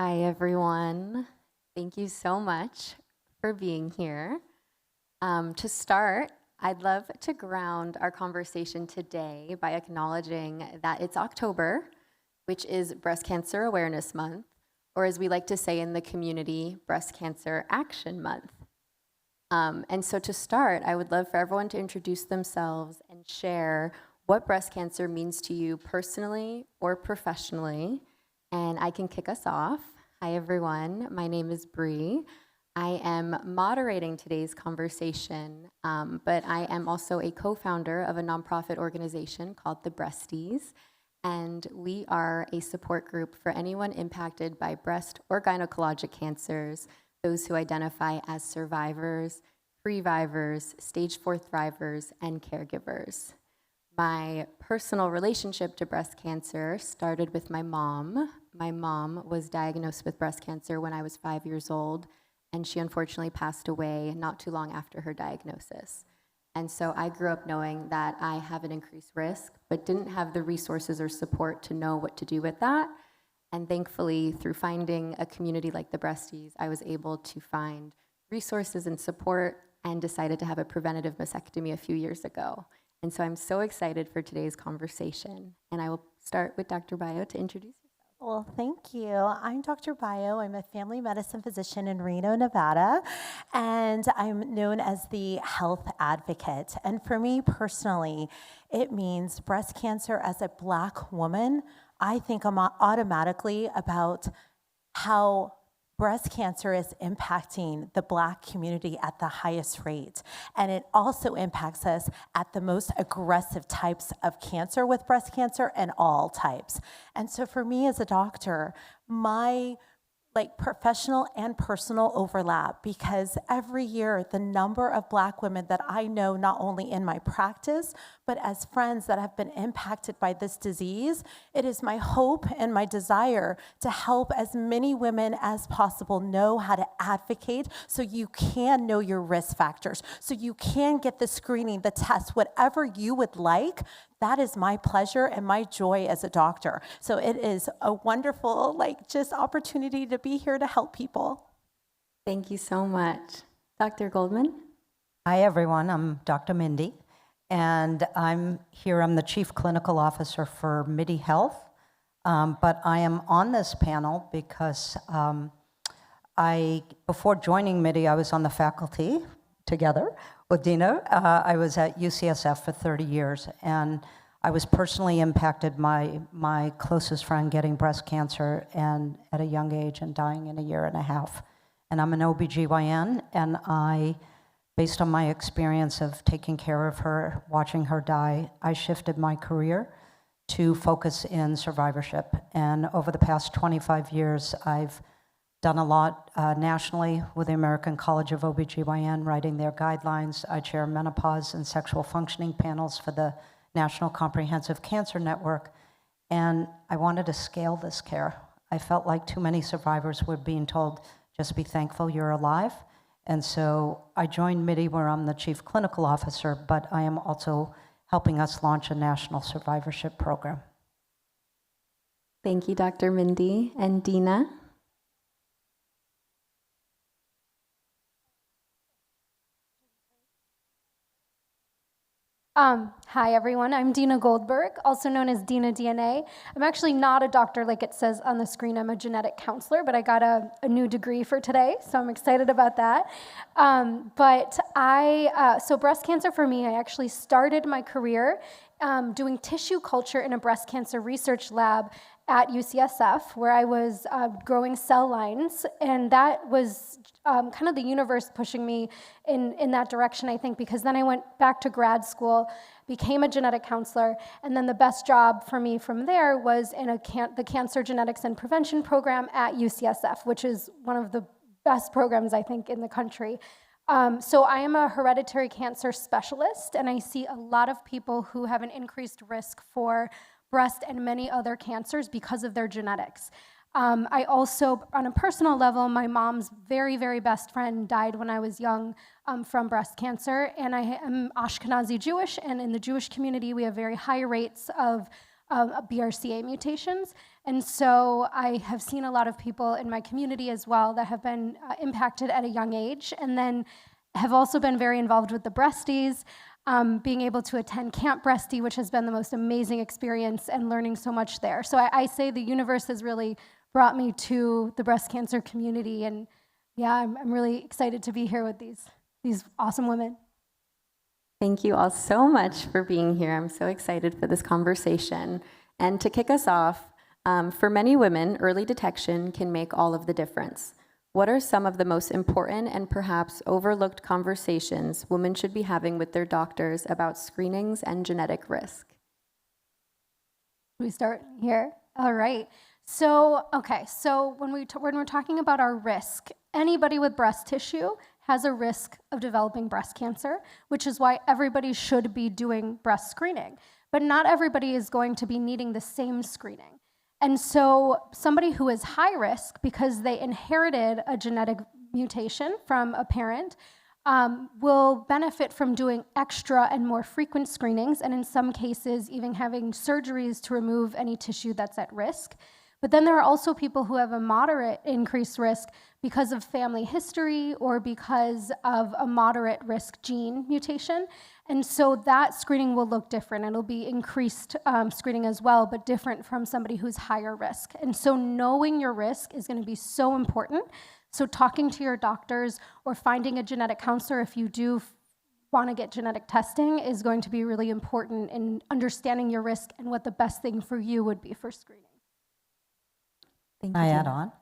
Hi, everyone. Thank you so much for being here. To start, I'd love to ground our conversation today by acknowledging that it's October, which is Breast Cancer Awareness Month, or as we like to say in the community, Breast Cancer Action Month. And so to start, I would love for everyone to introduce themselves and share what breast cancer means to you personally or professionally. And I can kick us off. Hi, everyone. My name is Bri. I am moderating today's conversation, but I am also a co-founder of a nonprofit organization called the Breasties. And we are a support group for anyone impacted by breast or gynecologic cancers, those who identify as survivors, previvors, stage 4 thrivers, and caregivers. My personal relationship to breast cancer started with my mom. My mom was diagnosed with breast cancer when I was 5 years old, and she unfortunately passed away not too long after her diagnosis. And so I grew up knowing that I have an increased risk, but didn't have the resources or support to know what to do with that. And thankfully, through finding a community like the Breasties, I was able to find resources and support and decided to have a preventative mastectomy a few years ago. And so I'm so excited for today's conversation. And I will start with Dr. Bayo to introduce yourself. Well, thank you. I'm Dr. Bayo. I'm a family medicine physician in Reno, Nevada, and I'm known as the health advocate. And for me personally, it means breast cancer as a Black woman. I think automatically about how breast cancer is impacting the Black community at the highest rate. And it also impacts us at the most aggressive types of cancer with breast cancer and all types. And so for me as a doctor, my professional and personal overlap, because every year the number of Black women that I know, not only in my practice, but as friends that have been impacted by this disease, it is my hope and my desire to help as many women as possible know how to advocate so you can know your risk factors, so you can get the screening, the test, whatever you would like. That is my pleasure and my joy as a doctor. So it is a wonderful, just opportunity to be here to help people. Thank you so much. Dr. Goldman? Hi, everyone. I'm Dr. Mindy, and I'm the Chief Clinical Officer for Midi Health, but I am on this panel because before joining Midi, I was on the faculty together with Dena. I was at UCSF for 30 years, and I was personally impacted by my closest friend getting breast cancer and at a young age and dying in a year and a half. And I'm an OB-GYN, and based on my experience of taking care of her, watching her die, I shifted my career to focus in survivorship. And over the past 25 years, I've done a lot nationally with the American College of OB-GYN, writing their guidelines. I chair menopause and sexual functioning panels for the National Comprehensive Cancer Network, and I wanted to scale this care. I felt like too many survivors were being told, just be thankful you're alive. And so I joined Midi, where I'm the Chief Clinical Officer, but I am also helping us launch a national survivorship program. Thank you, Dr. Mindy. And Dena? Hi, everyone. I'm Dena Goldberg, also known as Dena DNA. I'm actually not a doctor like it says on the screen. I'm a genetic counselor, but I got a new degree for today, so I'm excited about that. So breast cancer for me, I actually started my career doing tissue culture in a breast cancer research lab at UCSF, where I was growing cell lines, and that was kind of the universe pushing me in that direction, I think, because then I went back to grad school, became a genetic counselor, and then the best job for me from there was in the Cancer Genetics and Prevention program at UCSF, which is one of the best programs, I think, in the country. So I am a hereditary cancer specialist, and I see a lot of people who have an increased risk for breast and many other cancers because of their genetics. I also, on a personal level, my mom's very, very best friend died when I was young from breast cancer, and I am Ashkenazi Jewish, and in the Jewish community, we have very high rates of BRCA mutations. And so I have seen a lot of people in my community as well that have been impacted at a young age, and then have also been very involved with the Breasties, being able to attend Camp Breastie, which has been the most amazing experience, and learning so much there. So I say the universe has really brought me to the breast cancer community, and yeah, I'm really excited to be here with these awesome women. Thank you all so much for being here. I'm so excited for this conversation. And to kick us off, for many women, early detection can make all of the difference. What are some of the most important and perhaps overlooked conversations women should be having with their doctors about screenings and genetic risk? We start here. All right. So when we're talking about our risk, anybody with breast tissue has a risk of developing breast cancer, which is why everybody should be doing breast screening. But not everybody is going to be needing the same screening. And so somebody who is high risk because they inherited a genetic mutation from a parent will benefit from doing extra and more frequent screenings, and in some cases even having surgeries to remove any tissue that's at risk. But then there are also people who have a moderate increased risk because of family history or because of a moderate risk gene mutation. And so that screening will look different. It'll be increased screening as well, but different from somebody who's higher risk. And so knowing your risk is going to be so important. So talking to your doctors or finding a genetic counselor if you do want to get genetic testing is going to be really important in understanding your risk and what the best thing for you would be for screening. Thank you. Can I add Dena.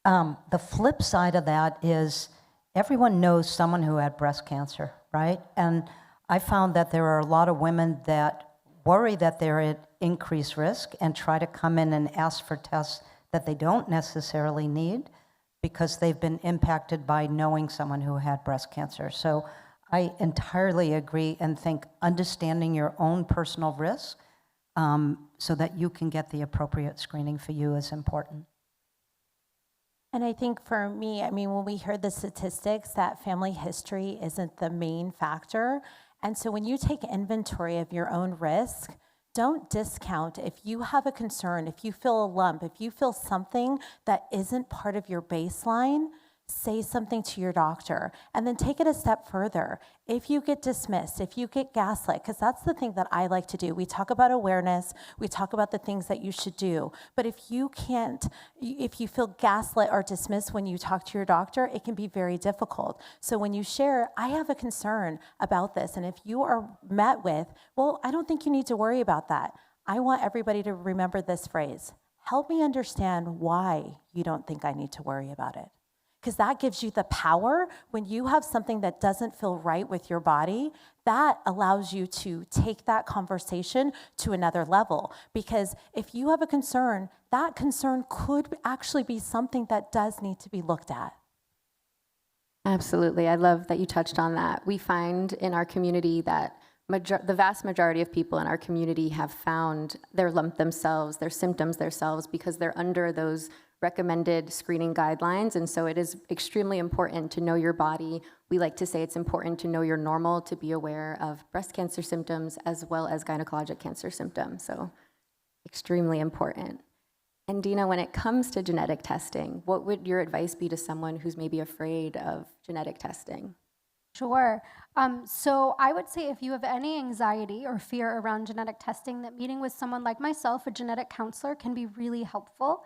on? The flip side of that is everyone knows someone who had breast cancer, right? And I found that there are a lot of women that worry that they're at increased risk and try to come in and ask for tests that they don't necessarily need because they've been impacted by knowing someone who had breast cancer. So I entirely agree and think understanding your own personal risk so that you can get the appropriate screening for you is important. And I think for me, when we heard the statistics, that family history isn't the main factor. And so when you take inventory of your own risk, don't discount if you have a concern, if you feel a lump, if you feel something that isn't part of your baseline, say something to your doctor, and then take it a step further. If you get dismissed, if you get gaslit, because that's the thing that I like to do. We talk about awareness, we talk about the things that you should do, but if you feel gaslit or dismissed when you talk to your doctor, it can be very difficult. So when you share, I have a concern about this, and if you are met with, well, I don't think you need to worry about that. I want everybody to remember this phrase: help me understand why you don't think I need to worry about it. Because that gives you the power when you have something that doesn't feel right with your body, that allows you to take that conversation to another level. Because if you have a concern, that concern could actually be something that does need to be looked at. Absolutely. I love that you touched on that. We find in our community that the vast majority of people in our community have found their lump themselves, their symptoms themselves, because they're under those recommended screening guidelines. And so it is extremely important to know your body. We like to say it's important to know your normal, to be aware of breast cancer symptoms as well as gynecologic cancer symptoms. So extremely important. And Dena, when it comes to genetic testing, what would your advice be to someone who's maybe afraid of genetic testing? Sure. So I would say if you have any anxiety or fear around genetic testing, that meeting with someone like myself, a genetic counselor, can be really helpful.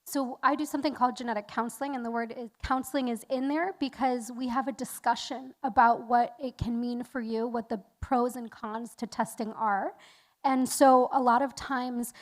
So I do something called genetic counseling, and the word counseling is in there because we have a discussion about what it can mean for you, what the pros and cons to testing are. And so a lot of times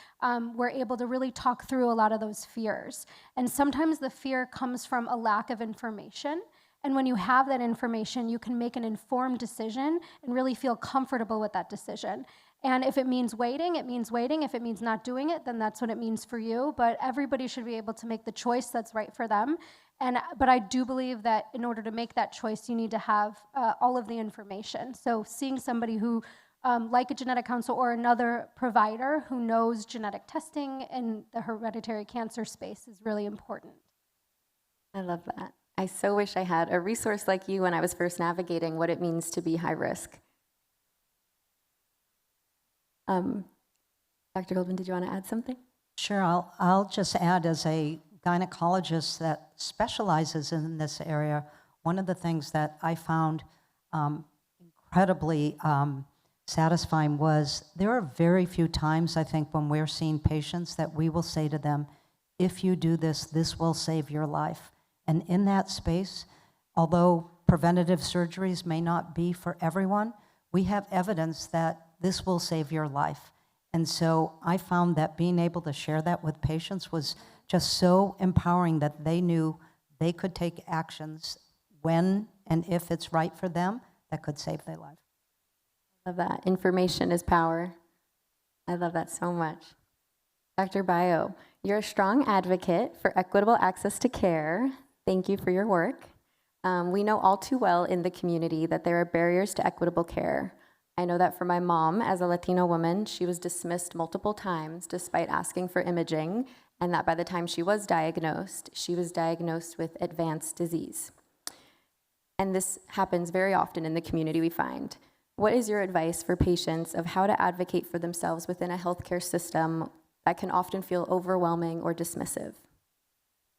we're able to really talk through a lot of those fears. And sometimes the fear comes from a lack of information. And when you have that information, you can make an informed decision and really feel comfortable with that decision. And if it means waiting, it means waiting. If it means not doing it, then that's what it means for you. But everybody should be able to make the choice that's right for them. But I do believe that in order to make that choice, you need to have all of the information. So seeing somebody who, like a genetic counselor or another provider who knows genetic testing in the hereditary cancer space is really important. I love that. I so wish I had a resource like you when I was first navigating what it means to be high risk. Dr. Goldman, did you want to add something? Sure, I'll just add, as a gynecologist that specializes in this area, one of the things that I found incredibly satisfying was there are very few times, I think, when we're seeing patients that we will say to them, if you do this, this will save your life. And in that space, although preventative surgeries may not be for everyone, we have evidence that this will save your life. And so I found that being able to share that with patients was just so empowering that they knew they could take actions when and if it's right for them that could save their life. Love that. Information is power. I love that so much. Dr. Bayo, you're a strong advocate for equitable access to care. Thank you for your work. We know all too well in the community that there are barriers to equitable care. I know that for my mom, as a Latino woman, she was dismissed multiple times despite asking for imaging, and that by the time she was diagnosed with advanced disease. And this happens very often in the community, we find. What is your advice for patients of how to advocate for themselves within a healthcare system that can often feel overwhelming or dismissive?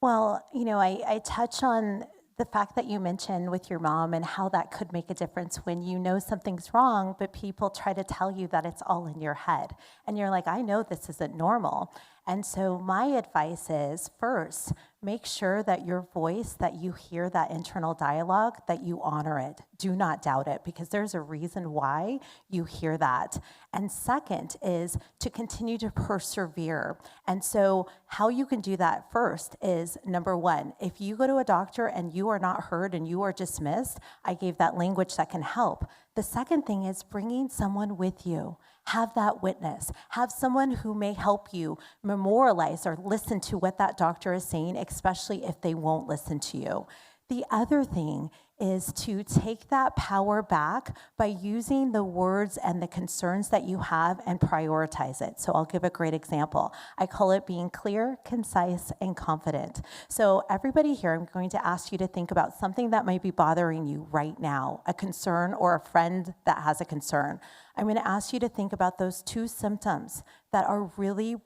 Well, I touch on the fact that you mentioned with your mom and how that could make a difference when you know something's wrong, but people try to tell you that it's all in your head. And you're like, I know this isn't normal. And so my advice is, first, make sure that your voice, that you hear that internal dialogue, that you honor it. Do not doubt it, because there's a reason why you hear that. And second is to continue to persevere. And so how you can do that first is, number one, if you go to a doctor and you are not heard and you are dismissed, I gave that language that can help. The second thing is bringing someone with you. Have that witness. Have someone who may help you memorialize or listen to what that doctor is saying, especially if they won't listen to you. The other thing is to take that power back by using the words and the concerns that you have and prioritize it. So I'll give a great example. I call it being clear, concise, and confident. So everybody here, I'm going to ask you to think about something that might be bothering you right now, a concern or a friend that has a concern. I'm going to ask you to think about those two symptoms that are really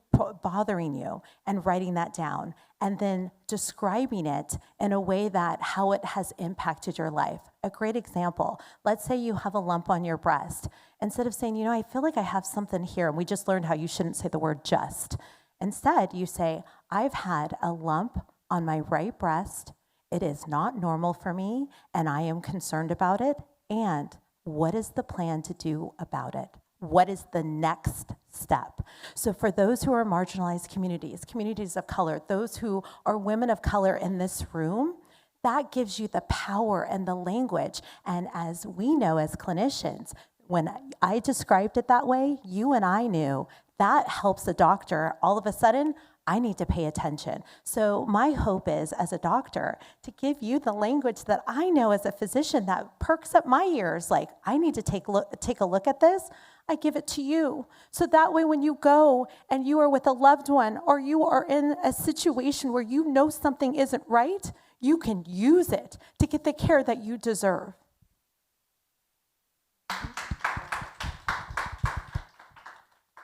bothering you and writing that down, and then describing it in a way that how it has impacted your life. A great example, let's say you have a lump on your breast. Instead of saying, I feel like I have something here, and we just learned how you shouldn't say the word just. Instead, you say, I've had a lump on my right breast. It is not normal for me, and I am concerned about it. And what is the plan to do about it? What is the next step? So for those who are marginalized communities of color, those who are women of color in this room, that gives you the power and the language. And as we know as clinicians, when I described it that way, you and I knew that helps a doctor. All of a sudden, I need to pay attention. So my hope is, as a doctor, to give you the language that I know as a physician that perks up my ears, like, I need to take a look at this. I give it to you. So that way when you go and you are with a loved one or you are in a situation where you know something isn't right, you can use it to get the care that you deserve.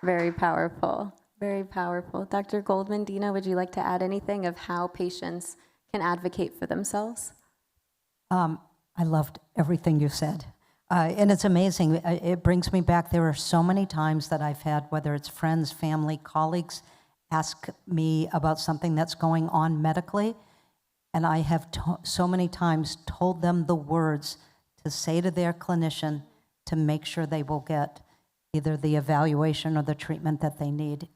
Very powerful. Very powerful. Dr. Goldman, Dena, would you like to add anything of how patients can advocate for themselves? I loved everything you said. And it's amazing. It brings me back. There are so many times that I've had, whether it's friends, family, colleagues, ask me about something that's going on medically, and I have so many times told them the words to say to their clinician to make sure they will get either the evaluation or the treatment that they need.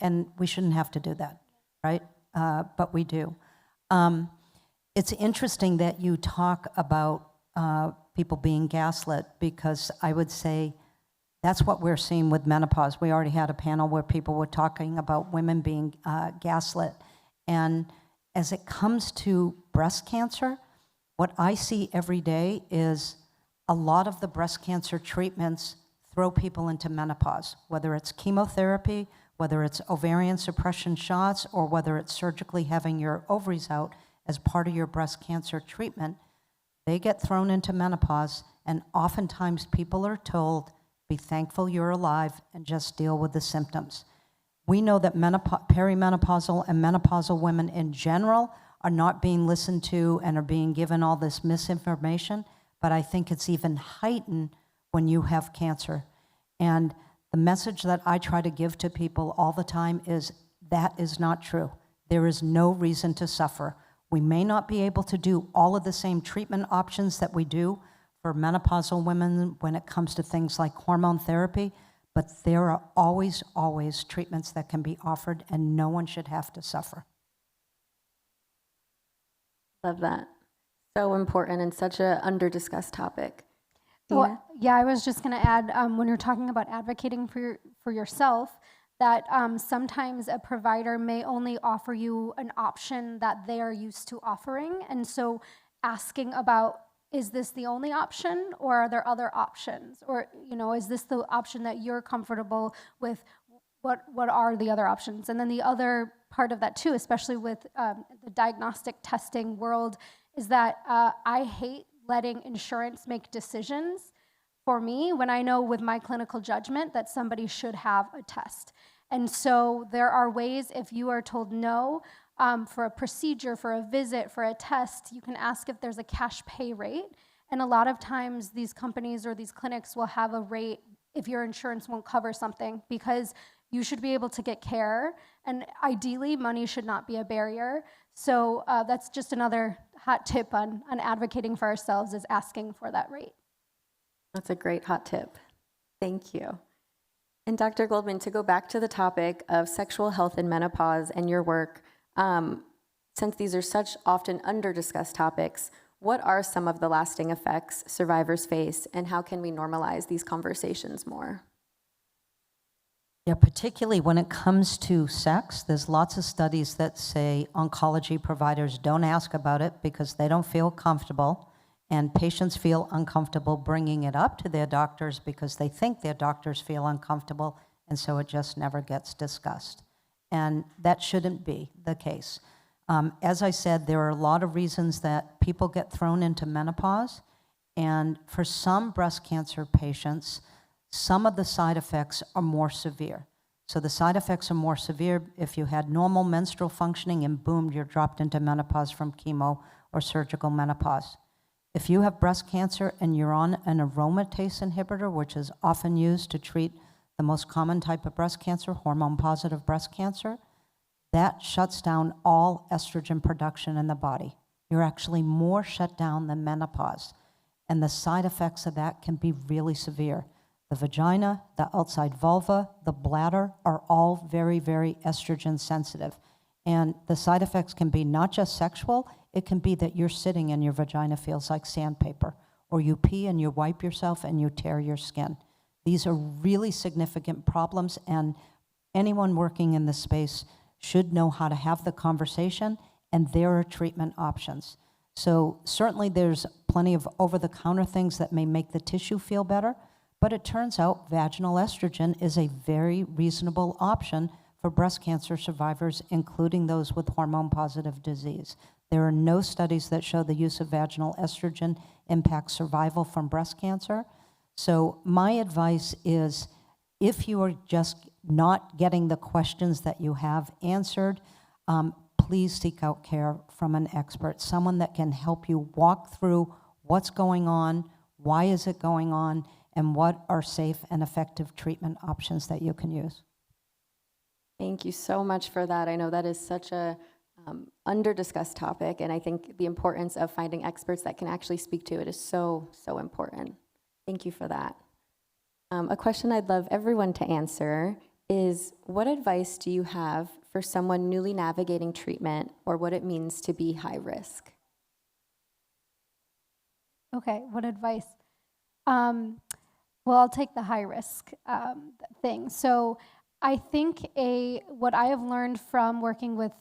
And we shouldn't have to do that, right? But we do. It's interesting that you talk about people being gaslit, because I would say that's what we're seeing with menopause. We already had a panel where people were talking about women being gaslit. And as it comes to breast cancer, what I see every day is a lot of the breast cancer treatments throw people into menopause, whether it's chemotherapy, whether it's ovarian suppression shots, or whether it's surgically having your ovaries out as part of your breast cancer treatment. They get thrown into menopause, and oftentimes people are told, be thankful you're alive and just deal with the symptoms. We know that perimenopausal and menopausal women in general are not being listened to and are being given all this misinformation, but I think it's even heightened when you have cancer. And the message that I try to give to people all the time is that is not true. There is no reason to suffer. We may not be able to do all of the same treatment options that we do for menopausal women when it comes to things like hormone therapy, but there are always, always treatments that can be offered, and no one should have to suffer. Love that. So important and such a under-discussed topic. Well, Dena? yeah, I was just going to add, when you're talking about advocating for yourself, that sometimes a provider may only offer you an option that they are used to offering. And so asking about, is this the only option, or are there other options? Or, is this the option that you're comfortable with? What are the other options? And then the other part of that too, especially with the diagnostic testing world, is that I hate letting insurance make decisions for me when I know with my clinical judgment that somebody should have a test. And so there are ways, if you are told no for a procedure, for a visit, for a test, you can ask if there's a cash pay rate. And a lot of times these companies or these clinics will have a rate if your insurance won't cover something, because you should be able to get care. And ideally, money should not be a barrier. So that's just another hot tip on advocating for ourselves, is asking for that rate. That's a great hot tip. Thank you. And Dr. Goldman, to go back to the topic of sexual health and menopause and your work, since these are such often under-discussed topics, what are some of the lasting effects survivors face, and how can we normalize these conversations more? Yeah, particularly when it comes to sex, there's lots of studies that say oncology providers don't ask about it because they don't feel comfortable, and patients feel uncomfortable bringing it up to their doctors because they think their doctors feel uncomfortable, and so it just never gets discussed. And that shouldn't be the case. As I said, there are a lot of reasons that people get thrown into menopause, and for some breast cancer patients, some of the side effects are more severe. So the side effects are more severe if you had normal menstrual functioning and boom, you're dropped into menopause from chemo or surgical menopause. If you have breast cancer and you're on an aromatase inhibitor, which is often used to treat the most common type of breast cancer, hormone-positive breast cancer, that shuts down all estrogen production in the body. You're actually more shut down than menopause. And the side effects of that can be really severe. The vagina, the outside vulva, the bladder are all very, very estrogen sensitive. And the side effects can be not just sexual, it can be that you're sitting and your vagina feels like sandpaper, or you pee and you wipe yourself and you tear your skin. These are really significant problems, and anyone working in this space should know how to have the conversation, and there are treatment options. So certainly there's plenty of over-the-counter things that may make the tissue feel better, but it turns out vaginal estrogen is a very reasonable option for breast cancer survivors, including those with hormone-positive disease. There are no studies that show the use of vaginal estrogen impacts survival from breast cancer. So my advice is, if you are just not getting the questions that you have answered, please seek out care from an expert, someone that can help you walk through what's going on, why is it going on, and what are safe and effective treatment options that you can use. Thank you so much for that. I know that is such a under-discussed topic, and I think the importance of finding experts that can actually speak to it is so, so important. Thank you for that. A question I'd love everyone to answer is, what advice do you have for someone newly navigating treatment, or what it means to be high risk? Okay, what advice? Well, I'll take the high risk thing. So I think what I have learned from working with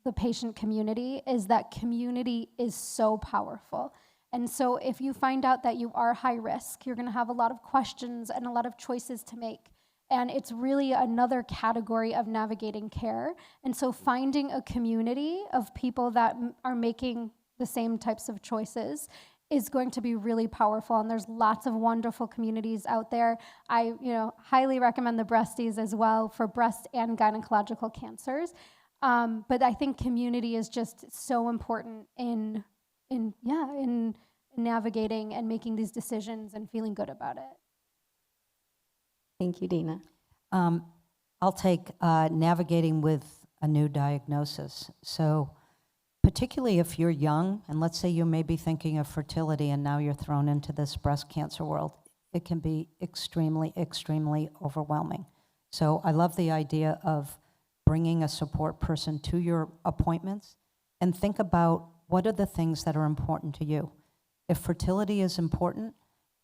the patient community is that community is so powerful. And so if you find out that you are high risk, you're gonna have a lot of questions and a lot of choices to make. And it's really another category of navigating care. And so finding a community of people that are making the same types of choices is going to be really powerful, and there's lots of wonderful communities out there. I highly recommend the Breasties as well for breast and gynecological cancers. But I think community is just so important in navigating and making these decisions and feeling good about it. Thank you, Dena. I'll take navigating with a new diagnosis. So particularly if you're young, and let's say you may be thinking of fertility and now you're thrown into this breast cancer world, it can be extremely, extremely overwhelming. So I love the idea of bringing a support person to your appointments and think about what are the things that are important to you. If fertility is important,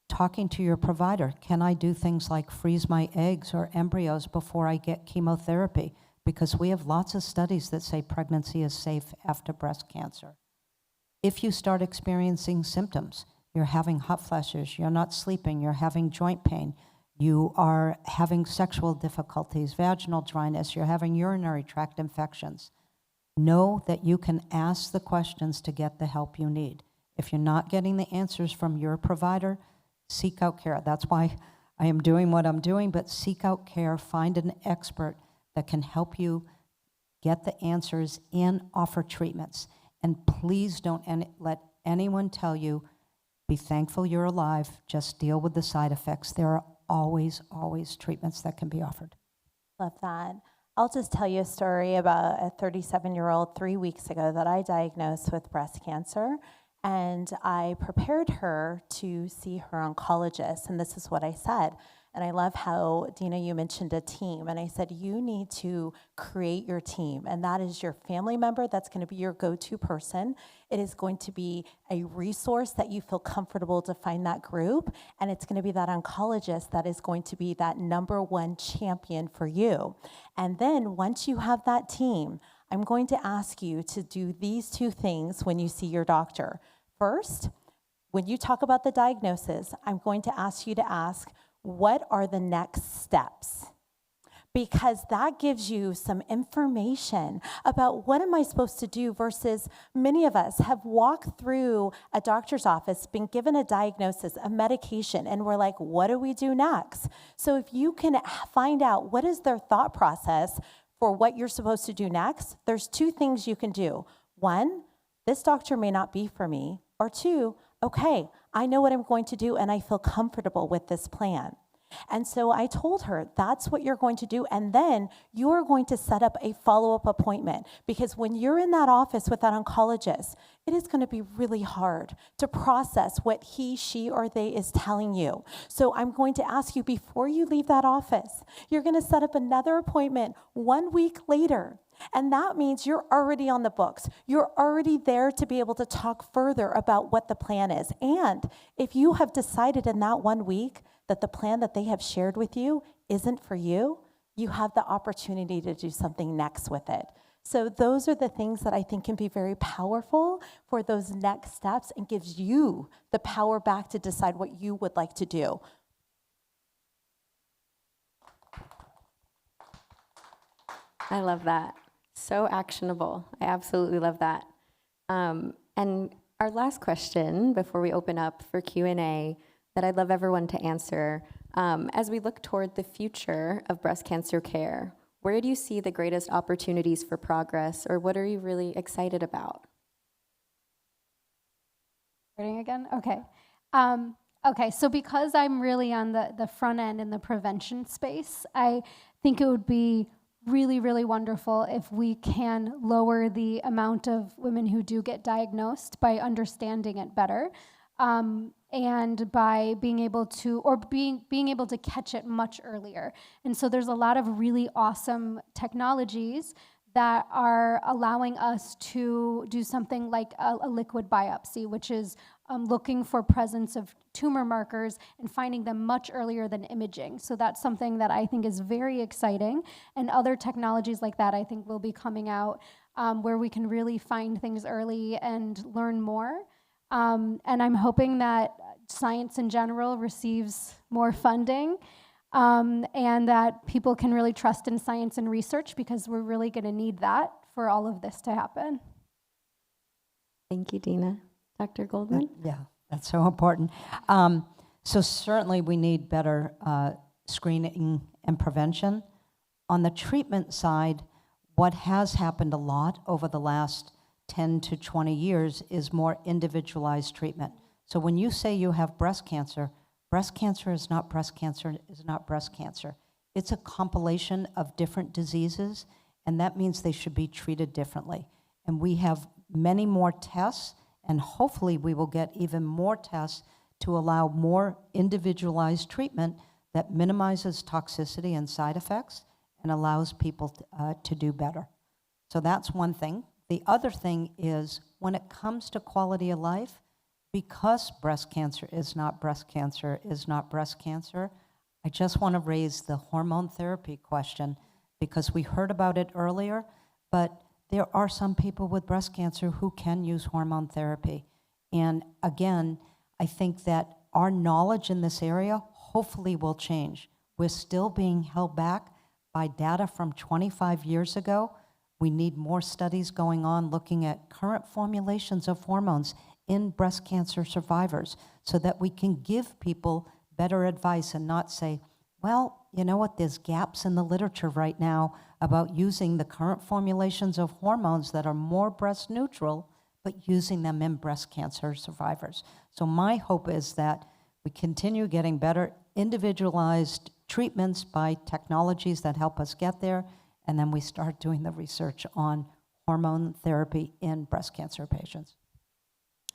talking to your provider, can I do things like freeze my eggs or embryos before I get chemotherapy? Because we have lots of studies that say pregnancy is safe after breast cancer. If you start experiencing symptoms, you're having hot flashes, you're not sleeping, you're having joint pain, you are having sexual difficulties, vaginal dryness, you're having urinary tract infections, know that you can ask the questions to get the help you need. If you're not getting the answers from your provider, seek out care. That's why I am doing what I'm doing, but seek out care, find an expert that can help you get the answers and offer treatments. And please don't let anyone tell you, be thankful you're alive, just deal with the side effects. There are always, always treatments that can be offered. Love that. I'll just tell you a story about a 37-year-old 3 weeks ago that I diagnosed with breast cancer. And I prepared her to see her oncologist, and this is what I said. And I love how, Dena, you mentioned a team, and I said, you need to create your team, and that is your family member that's going to be your go-to person. It is going to be a resource that you feel comfortable to find that group, and it's going to be that oncologist that is going to be that #1 champion for you. And then once you have that team, I'm going to ask you to do these 2 things when you see your doctor. First, when you talk about the diagnosis, I'm going to ask you to ask, what are the next steps? Because that gives you some information about what am I supposed to do versus many of us have walked through a doctor's office, been given a diagnosis, a medication, and we're like, what do we do next? So if you can find out what is their thought process for what you're supposed to do next, there's 2 things you can do. 1, this doctor may not be for me. Or 2, okay, I know what I'm going to do and I feel comfortable with this plan. And so I told her, that's what you're going to do. And then you're going to set up a follow-up appointment. Because when you're in that office with that oncologist, it is going to be really hard to process what he, she, or they is telling you. So I'm going to ask you before you leave that office, you're going to set up another appointment 1 week later. And that means you're already on the books. You're already there to be able to talk further about what the plan is. And if you have decided in that 1 week that the plan that they have shared with you isn't for you, you have the opportunity to do something next with it. So those are the things that I think can be very powerful for those next steps and gives you the power back to decide what you would like to do. I love that. So actionable. I absolutely love that. And our last question before we open up for Q&A that I'd love everyone to answer, as we look toward the future of breast cancer care, where do you see the greatest opportunities for progress, or what are you really excited about? Starting again? Okay. Okay, so because I'm really on the front end in the prevention space, I think it would be really, really wonderful if we can lower the amount of women who do get diagnosed by understanding it better, and by being able to, or being able to catch it much earlier. And so there's a lot of really awesome technologies that are allowing us to do something like a liquid biopsy, which is looking for presence of tumor markers and finding them much earlier than imaging. So that's something that I think is very exciting. And other technologies like that I think will be coming out where we can really find things early and learn more. And I'm hoping that science in general receives more funding, and that people can really trust in science and research, because we're really going to need that for all of this to happen. Thank you, Dena. Dr. Goldman? Yeah, That's so important. So certainly we need better screening and prevention. On the treatment side, what has happened a lot over the last 10 to 20 years is more individualized treatment. So when you say you have breast cancer is not breast cancer, is not breast cancer. It's a compilation of different diseases, and that means they should be treated differently. And we have many more tests, and hopefully we will get even more tests to allow more individualized treatment that minimizes toxicity and side effects and allows people to do better. So that's one thing. The other thing is when it comes to quality of life, because breast cancer is not breast cancer, is not breast cancer, I just want to raise the hormone therapy question because we heard about it earlier, but there are some people with breast cancer who can use hormone therapy. And again, I think that our knowledge in this area hopefully will change. We're still being held back by data from 25 years ago. We need more studies going on looking at current formulations of hormones in breast cancer survivors so that we can give people better advice and not say, well, you know what, there's gaps in the literature right now about using the current formulations of hormones that are more breast neutral, but using them in breast cancer survivors. So my hope is that we continue getting better individualized treatments by technologies that help us get there, and then we start doing the research on hormone therapy in breast cancer patients.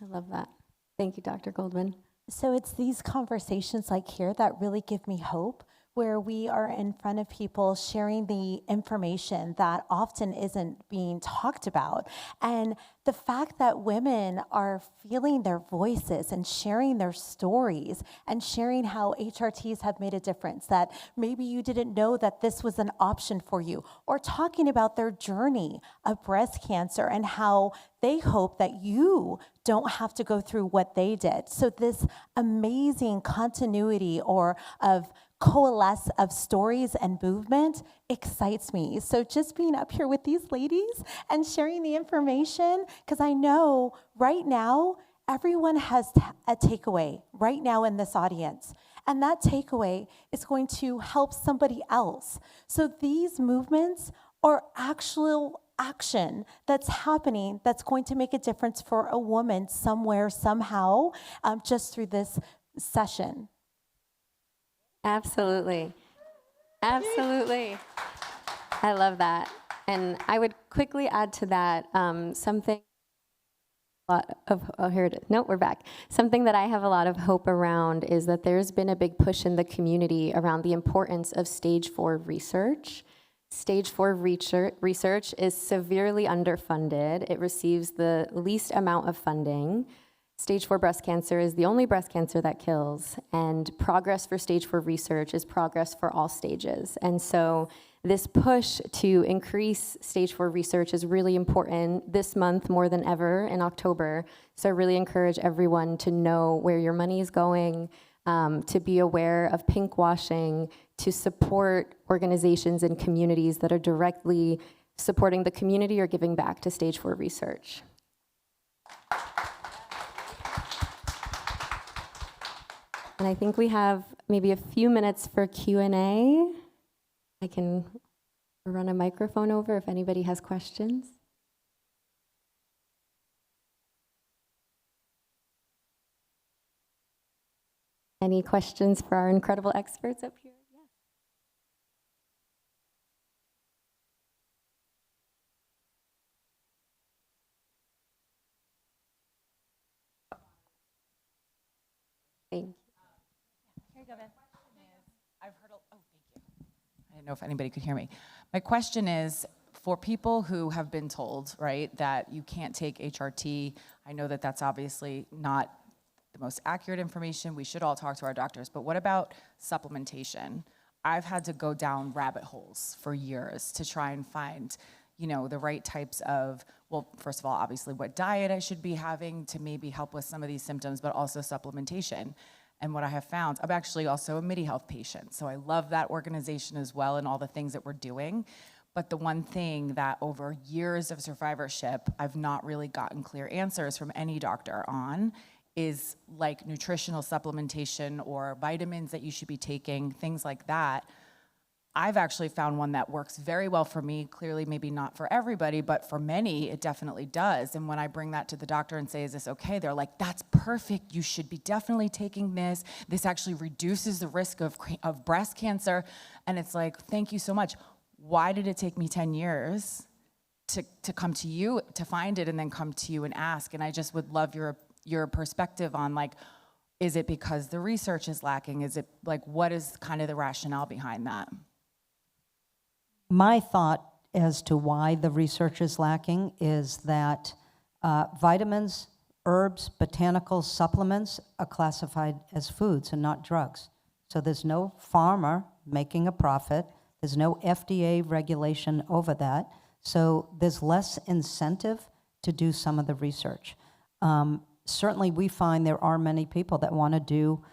I love that. Thank you, Dr. Goldman. So it's these conversations like here that really give me hope, where we are in front of people sharing the information that often isn't being talked about. And the fact that women are feeling their voices and sharing their stories and sharing how HRTs have made a difference, that maybe you didn't know that this was an option for you, or talking about their journey of breast cancer and how they hope that you don't have to go through what they did. So this amazing continuity or of coalesce of stories and movement excites me. So just being up here with these ladies and sharing the information, because I know right now, everyone has a takeaway right now in this audience. And that takeaway is going to help somebody else. So these movements are actual action that's happening that's going to make a difference for a woman somewhere, somehow, just through this session. Absolutely. Absolutely. I love that. And I would quickly add to that something here it is. No, we're back. Something that I have a lot of hope around is that there's been a big push in the community around the importance of stage 4 research. Stage 4 research is severely underfunded. It receives the least amount of funding. Stage 4 breast cancer is the only breast cancer that kills, and progress for stage 4 research is progress for all stages. And so this push to increase stage 4 research is really important this month more than ever in October. So I really encourage everyone to know where your money is going, to be aware of pink washing, to support organizations and communities that are directly supporting the community or giving back to stage 4 research. And I think we have maybe a few minutes for Q&A. I can run a microphone over if anybody has questions. Any questions for our incredible experts up here? Yes. Thank you. Here you go, Ben. I've heard thank you. I didn't know if anybody could hear me. My question is, for people who have been told, right, that you can't take HRT, I know that that's obviously not the most accurate information. We should all talk to our doctors. But what about supplementation? I've had to go down rabbit holes for years to try and find, the right types of, well, first of all, obviously what diet I should be having to maybe help with some of these symptoms, but also supplementation. And what I have found, I'm actually also a Midi Health patient, so I love that organization as well and all the things that we're doing. But the one thing that over years of survivorship, I've not really gotten clear answers from any doctor on is like nutritional supplementation or vitamins that you should be taking, things like that. I've actually found one that works very well for me. Clearly, maybe not for everybody, but for many, it definitely does. And when I bring that to the doctor and say, is this okay? They're like, that's perfect. You should be definitely taking this. This actually reduces the risk of breast cancer. And it's like, thank you so much. Why did it take me 10 years to come to you, to find it, and then come to you and ask? And I just would love your perspective on, like, is it because the research is lacking? Is it like, what is kind of the rationale behind that? My thought as to why the research is lacking is that vitamins, herbs, botanicals, supplements are classified as foods and not drugs. So there's no farmer making a profit. There's no FDA regulation over that. So there's less incentive to do some of the research. Certainly we find there are many people that want to do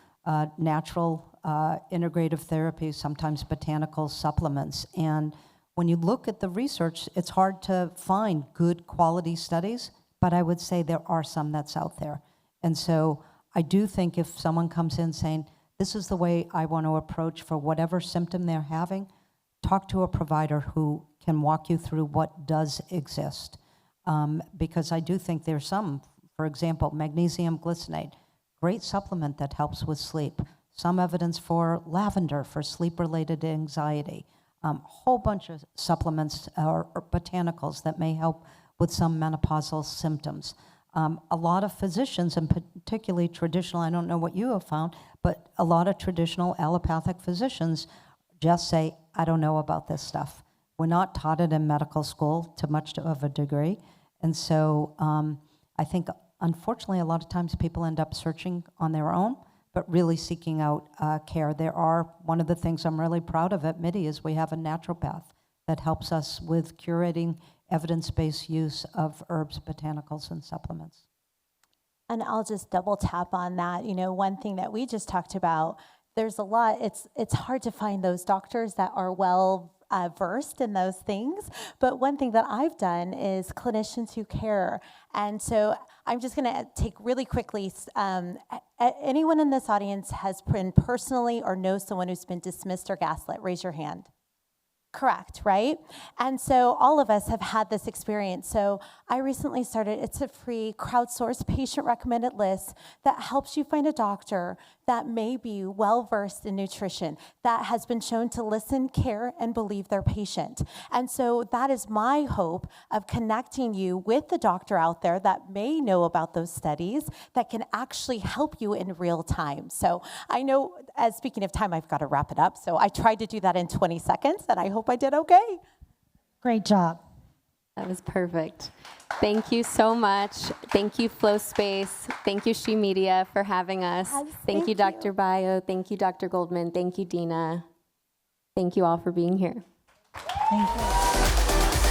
natural integrative therapies, sometimes botanical supplements. And when you look at the research, it's hard to find good quality studies, but I would say there are some that's out there. And so I do think if someone comes in saying, this is the way I want to approach for whatever symptom they're having, talk to a provider who can walk you through what does exist. Because I do think there's some, for example, magnesium glycinate, great supplement that helps with sleep. Some evidence for lavender for sleep-related anxiety. Whole bunch of supplements or botanicals that may help with some menopausal symptoms. A lot of physicians, and particularly traditional, I don't know what you have found, but a lot of traditional allopathic physicians just say, I don't know about this stuff. We're not taught it in medical school to much of a degree. And so I think, unfortunately, a lot of times people end up searching on their own, but really seeking out care. One of the things I'm really proud of at Midi is we have a naturopath that helps us with curating evidence-based use of herbs, botanicals, and supplements. And I'll just double tap on that. You know, one thing that we just talked about, there's a lot, it's hard to find those doctors that are well versed in those things. But one thing that I've done is clinicians who care. And so I'm just going to take really quickly, anyone in this audience has been personally or knows someone who's been dismissed or gaslit? Raise your hand. Correct, right? And so all of us have had this experience. So I recently started, it's a free crowdsourced patient recommended list that helps you find a doctor that may be well-versed in nutrition, that has been shown to listen, care, and believe their patient. And so that is my hope of connecting you with the doctor out there that may know about those studies that can actually help you in real time. So I know, as speaking of time, I've got to wrap it up. So I tried to do that in 20 seconds, and I hope I did okay. Great job. That was perfect. Thank you so much. Thank you, Flow Space. Thank you, She Media, for having us. Yes, Thank you, thank Dr. Bayo. Thank you, Dr. Goldman. Thank you, Dena. Thank you all for being here. Thank you.